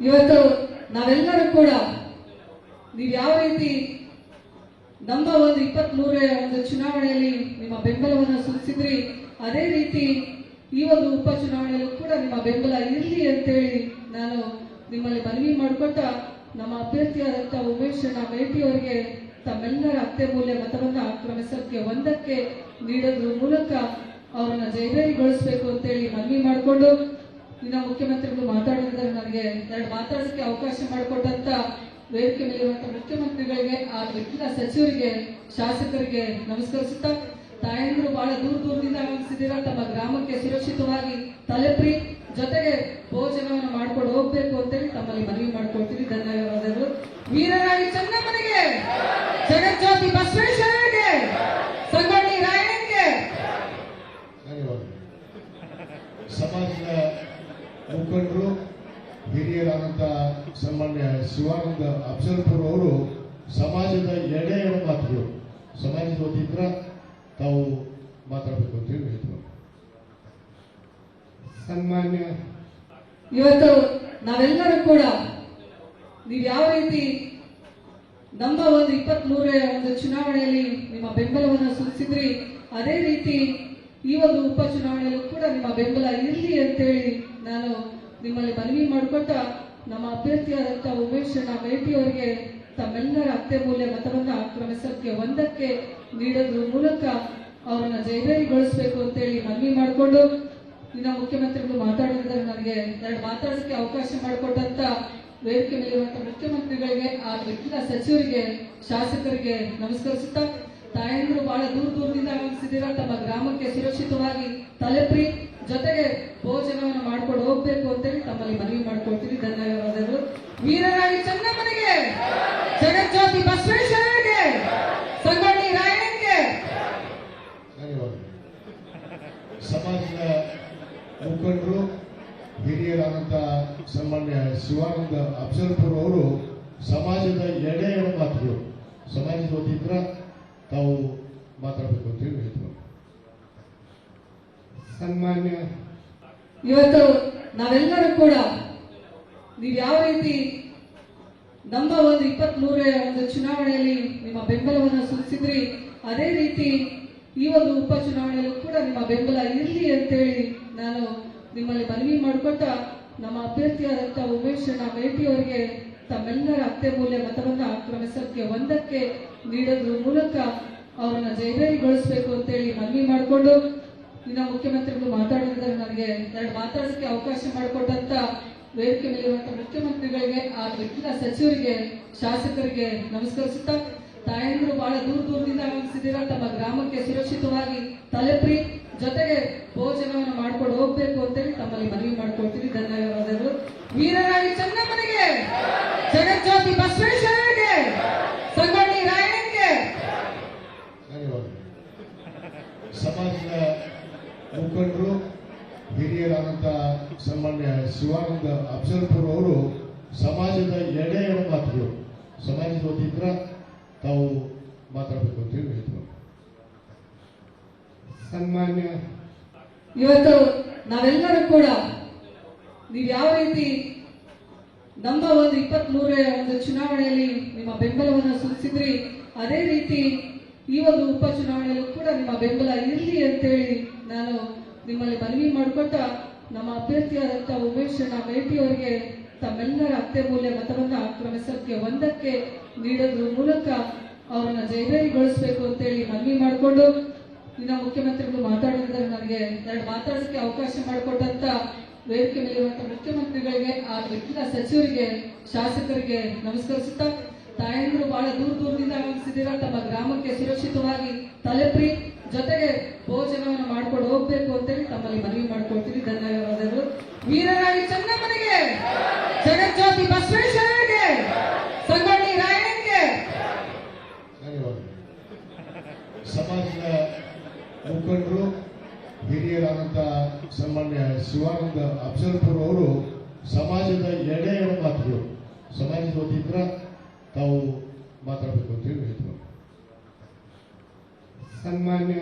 ಇವತ್ತು ನಾವೆಲ್ಲರೂ ಕೂಡ ನೀವು ಯಾವ ರೀತಿ ನಮ್ಮ ಒಂದು 23ನೇ ಒಂದು ಚುನಾವಣೆಯಲ್ಲಿ ನಿಮ್ಮ ಬೆಂಬಲವನ್ನು ಸೂಚಿಸಿದ್ರಿ, ಅದೇ ರೀತಿ ಈ ಒಂದು ಉಪಚುನಾವಣೆಯಲ್ಲೂ ಕೂಡ ನಿಮ್ಮ ಬೆಂಬಲ ಇರಲಿ ಅಂತೇಳಿ ನಾನು ನಿಮ್ಮಲ್ಲಿ ಮನವಿ ಮಾಡಿಕೊಟ್ಟ ನಮ್ಮ ಅಭ್ಯರ್ಥಿಯಾದಂಥ ಉಮೇಶ್ ಮೇಟಿ ಅವರಿಗೆ ತಮ್ಮೆಲ್ಲರ ಅತ್ಯಮೂಲ್ಯ ಮತವನ್ನ ಕ್ರಮಸಂಖ್ಯೆ 1ಕ್ಕೆ ನೀಡೋದ್ರ ಮೂಲಕ ಅವರನ್ನ ಜಯಭೇರಿಗೊಳಿಸಬೇಕು ಅಂತೇಳಿ ಮನವಿ ಮಾಡಿಕೊಂಡು ಇನ್ನು ಮುಖ್ಯಮಂತ್ರಿಗಳು ಮಾತಾಡಿದ್ರೆ ನನಗೆ ಎರಡು ಮಾತಾಡೋದಕ್ಕೆ ಅವಕಾಶ ಮಾಡಿಕೊಟ್ಟಂತ ವೇದಿಕೆ ಮೇಲಿರುವಂತಹ ಮುಖ್ಯಮಂತ್ರಿಗಳಿಗೆ ಆ ಎಲ್ಲ ಸಚಿವರಿಗೆ ಶಾಸಕರಿಗೆ ನಮಸ್ಕರಿಸುತ್ತಾ, ತಾಯಂದಿರು ಬಹಳ ದೂರದಿಂದ ಆಗಮಿಸಿದ್ದೀರಾ, ತಮ್ಮ ಗ್ರಾಮಕ್ಕೆ ಸುರಕ್ಷಿತವಾಗಿ ತಲುಪ್ರಿ, ಜೊತೆಗೆ ಭೋಜನವನ್ನು ಮಾಡ್ಕೊಂಡು ಹೋಗ್ಬೇಕು ಅಂತೇಳಿ ತಮ್ಮಲ್ಲಿ ಮನವಿ ಮಾಡ್ಕೊಳ್ತೀವಿ. ಧನ್ಯವಾದಗಳು. ವೀರರಾಗಿ ಚೆನ್ನಮ್ಮನಿಗೆ, ಜಗಜ್ಯೋತಿ ಬಸವೇಶ್ವರರಿಗೆ, ಸಂಗೊಳ್ಳಿ ರಾಯಣ್ಣಗೆ. ಸಮಾಜದ ಮುಖಂಡರು ಹಿರಿಯರಾದಂಥ ಸನ್ಮಾನ್ಯ ಶಿವಾನಂದ ಅಫ್ಜಲ್ಪುರ್ ಅವರು ಸಮಾಜದ ಎಡೆ ಮಾತುಗಳು ಸಮಾಜದ ವತಿಯಿಂದ ತಾವು ಮಾತಾಡಬೇಕು ಅಂತ ಹೇಳಿ ಹೇಳಿದ್ರು. ಸನ್ಮಾನ್ಯ ಇವತ್ತು ನಾವೆಲ್ಲರೂ ಕೂಡ ನೀವು ಯಾವ ರೀತಿ ನಮ್ಮ ಒಂದು 23ನೇ ಒಂದು ಚುನಾವಣೆಯಲ್ಲಿ ನಿಮ್ಮ ಬೆಂಬಲವನ್ನು ಸೂಚಿಸಿದ್ರಿ, ಅದೇ ರೀತಿ ಈ ಒಂದು ಉಪಚುನಾವಣೆಯಲ್ಲೂ ಕೂಡ ನಿಮ್ಮ ಬೆಂಬಲ ಇರಲಿ ಅಂತೇಳಿ ನಾನು ನಿಮ್ಮಲ್ಲಿ ಮನವಿ ಮಾಡಿಕೊಟ್ಟ ನಮ್ಮ ಅಭ್ಯರ್ಥಿಯಾದಂಥ ಉಮೇಶ್ ಮೇಟಿ ಅವರಿಗೆ ತಮ್ಮೆಲ್ಲರ ಅತ್ಯಮೂಲ್ಯ ಮತವನ್ನ ಕ್ರಮಸಂಖ್ಯೆ 1ಕ್ಕೆ ನೀಡೋದ್ರ ಮೂಲಕ ಅವರನ್ನ ಜಯಭೇರಿಗೊಳಿಸಬೇಕು ಅಂತೇಳಿ ಮನವಿ ಮಾಡಿಕೊಂಡು ಇನ್ನು ಮುಖ್ಯಮಂತ್ರಿಗಳು ಮಾತಾಡಿದ್ರೆ ನನಗೆ ಎರಡು ಮಾತಾಡೋದಕ್ಕೆ ಅವಕಾಶ ಮಾಡಿಕೊಟ್ಟಂತ ವೇದಿಕೆ ಮೇಲಿರುವಂತಹ ಮುಖ್ಯಮಂತ್ರಿಗಳಿಗೆ ಆ ಎಲ್ಲ ಸಚಿವರಿಗೆ ಶಾಸಕರಿಗೆ ನಮಸ್ಕರಿಸುತ್ತಾ, ತಾಯಂದಿರು ಬಹಳ ದೂರದಿಂದ ಆಗಮಿಸಿದ್ದೀರಾ, ತಮ್ಮ ಗ್ರಾಮಕ್ಕೆ ಸುರಕ್ಷಿತವಾಗಿ ತಲುಪ್ರಿ, ಜೊತೆಗೆ ಭೋಜನವನ್ನು ಮಾಡ್ಕೊಂಡು ಹೋಗ್ಬೇಕು ಅಂತೇಳಿ ತಮ್ಮಲ್ಲಿ ಮನವಿ ಮಾಡ್ಕೊಳ್ತೀವಿ. ಧನ್ಯವಾದಗಳು. ವೀರರಾಗಿ ಚೆನ್ನಮ್ಮನಿಗೆ, ಜಗಜ್ಯೋತಿ ಬಸವೇಶ್ವರರಿಗೆ, ಸಂಗೊಳ್ಳಿ ರಾಯಣ್ಣಗೆ. ಸಮಾಜದ ಮುಖಂಡರು ಹಿರಿಯರಾದಂಥ ಸನ್ಮಾನ್ಯ ಶಿವಾನಂದ ಅಫ್ಜಲ್ಪುರ್ ಅವರು ಸಮಾಜದ ಎಡೆ ಮಾತುಗಳು ಸಮಾಜದ ವತಿಯಿಂದ ತಾವು ಮಾತಾಡಬೇಕು ಅಂತ ಹೇಳಿ ಹೇಳಿದ್ರು. ಸನ್ಮಾನ್ಯ ಇವತ್ತು ನಾವೆಲ್ಲರೂ ಕೂಡ ನೀವು ಯಾವ ರೀತಿ ನಮ್ಮ ಒಂದು 23ನೇ ಒಂದು ಚುನಾವಣೆಯಲ್ಲಿ ನಿಮ್ಮ ಬೆಂಬಲವನ್ನು ಸೂಚಿಸಿದ್ರಿ, ಅದೇ ರೀತಿ ಈ ಒಂದು ಉಪಚುನಾವಣೆಯಲ್ಲೂ ಕೂಡ ನಿಮ್ಮ ಬೆಂಬಲ ಇರಲಿ ಅಂತೇಳಿ ನಾನು ನಿಮ್ಮಲ್ಲಿ ಮನವಿ ಮಾಡಿಕೊಟ್ಟ ನಮ್ಮ ಅಭ್ಯರ್ಥಿಯಾದಂಥ ಉಮೇಶ್ ಮೇಟಿ ಅವರಿಗೆ ತಮ್ಮೆಲ್ಲರ ಅತ್ಯಮೂಲ್ಯ ಮತವನ್ನ ಕ್ರಮಸಂಖ್ಯೆ 1ಕ್ಕೆ ನೀಡೋದ್ರ ಮೂಲಕ ಅವರನ್ನ ಜಯಭೇರಿಗೊಳಿಸಬೇಕು ಅಂತೇಳಿ ಮನವಿ ಮಾಡಿಕೊಂಡು ಇನ್ನು ಮುಖ್ಯಮಂತ್ರಿಗಳು ಮಾತಾಡಿದ್ರೆ ನನಗೆ ಎರಡು ಮಾತಾಡೋದಕ್ಕೆ ಅವಕಾಶ ಮಾಡಿಕೊಟ್ಟಂತ ವೇದಿಕೆ ಮೇಲಿರುವಂತಹ ಮುಖ್ಯಮಂತ್ರಿಗಳಿಗೆ ಆ ಎಲ್ಲ ಸಚಿವರಿಗೆ ಶಾಸಕರಿಗೆ ನಮಸ್ಕರಿಸುತ್ತಾ, ತಾಯಂದಿರು ಬಹಳ ದೂರದಿಂದ ಆಗಮಿಸಿದ್ದೀರಾ, ತಮ್ಮ ಗ್ರಾಮಕ್ಕೆ ಸುರಕ್ಷಿತವಾಗಿ ತಲುಪ್ರಿ, ಜೊತೆಗೆ ಭೋಜನವನ್ನು ಮಾಡ್ಕೊಂಡು ಹೋಗ್ಬೇಕು ಅಂತೇಳಿ ತಮ್ಮಲ್ಲಿ ಮನವಿ ಮಾಡ್ಕೊಳ್ತೀವಿ. ಧನ್ಯವಾದಗಳು. ವೀರರಾಗಿ ಚೆನ್ನಮ್ಮನಿಗೆ, ಜಗಜ್ಯೋತಿ ಬಸವೇಶ್ವರರಿಗೆ, ಸಂಗೊಳ್ಳಿ ರಾಯಣ್ಣಗೆ. ಸಮಾಜದ ಮುಖಂಡರು ಹಿರಿಯರಾದಂಥ ಸನ್ಮಾನ್ಯ ಶಿವಾನಂದ ಅಫ್ಜಲ್ಪುರ್ ಅವರು ಸಮಾಜದ ಎಡೆ ಮಾತುಗಳು ಸಮಾಜದ ವತಿಯಿಂದ ತಾವು ಮಾತಾಡಬೇಕು ಅಂತ ಹೇಳಿ ಹೇಳಿದ್ರು. ಸನ್ಮಾನ್ಯ ಇವತ್ತು ನಾವೆಲ್ಲರೂ ಕೂಡ ನೀವು ಯಾವ ರೀತಿ ನಮ್ಮ ಒಂದು 23ನೇ ಒಂದು ಚುನಾವಣೆಯಲ್ಲಿ ನಿಮ್ಮ ಬೆಂಬಲವನ್ನು ಸೂಚಿಸಿದ್ರಿ, ಅದೇ ರೀತಿ ಈ ಒಂದು ಉಪಚುನಾವಣೆಯಲ್ಲೂ ಕೂಡ ನಿಮ್ಮ ಬೆಂಬಲ ಇರಲಿ ಅಂತೇಳಿ ನಾನು ನಿಮ್ಮಲ್ಲಿ ಮನವಿ ಮಾಡಿಕೊಟ್ಟ ನಮ್ಮ ಅಭ್ಯರ್ಥಿಯಾದಂಥ ಉಮೇಶ್ ಮೇಟಿ ಅವರಿಗೆ ತಮ್ಮೆಲ್ಲರ ಅತ್ಯಮೂಲ್ಯ ಮತವನ್ನ ಕ್ರಮಸಂಖ್ಯೆ 1ಕ್ಕೆ ನೀಡೋದ್ರ ಮೂಲಕ ಅವರನ್ನ ಜಯಭೇರಿಗೊಳಿಸಬೇಕು ಅಂತೇಳಿ ಮನವಿ ಮಾಡಿಕೊಂಡು ಇನ್ನು ಮುಖ್ಯಮಂತ್ರಿಗಳು ಮಾತಾಡಿದ್ರೆ ನನಗೆ ಎರಡು ಮಾತಾಡೋದಕ್ಕೆ ಅವಕಾಶ ಮಾಡಿಕೊಟ್ಟಂತ ವೇದಿಕೆ ಮೇಲಿರುವಂತಹ ಮುಖ್ಯಮಂತ್ರಿಗಳಿಗೆ ಆ ಎಲ್ಲ ಸಚಿವರಿಗೆ ಶಾಸಕರಿಗೆ ನಮಸ್ಕರಿಸುತ್ತಾ, ತಾಯಂದಿರು ಬಹಳ ದೂರದಿಂದ ಆಗಮಿಸಿದ್ದೀರಾ, ತಮ್ಮ ಗ್ರಾಮಕ್ಕೆ ಸುರಕ್ಷಿತವಾಗಿ ತಲುಪ್ರಿ, ಜೊತೆಗೆ ಭೋಜನವನ್ನು ಮಾಡ್ಕೊಂಡು ಹೋಗ್ಬೇಕು ಅಂತೇಳಿ ತಮ್ಮಲ್ಲಿ ಮನವಿ ಮಾಡ್ಕೊಳ್ತೀವಿ. ಧನ್ಯವಾದಗಳು. ವೀರರಾಗಿ ಚೆನ್ನಮ್ಮನಿಗೆ, ಜಗಜ್ಯೋತಿ ಬಸವೇಶ್ವರರಿಗೆ, ಸಂಗೊಳ್ಳಿ ರಾಯಣ್ಣಗೆ. ಸಮಾಜದ ಮುಖಂಡರು ಹಿರಿಯರಾದಂಥ ಸನ್ಮಾನ್ಯ ಶಿವಾನಂದ ಅಫ್ಜಲ್ಪುರ್ ಅವರು ಸಮಾಜದ ಎಡೆ ಮಾತುಗಳು ಸಮಾಜದ ವತಿಯಿಂದ ತಾವು ಮಾತಾಡಬೇಕು ಅಂತ ಹೇಳಿ ಹೇಳಿದ್ರು. ಸನ್ಮಾನ್ಯ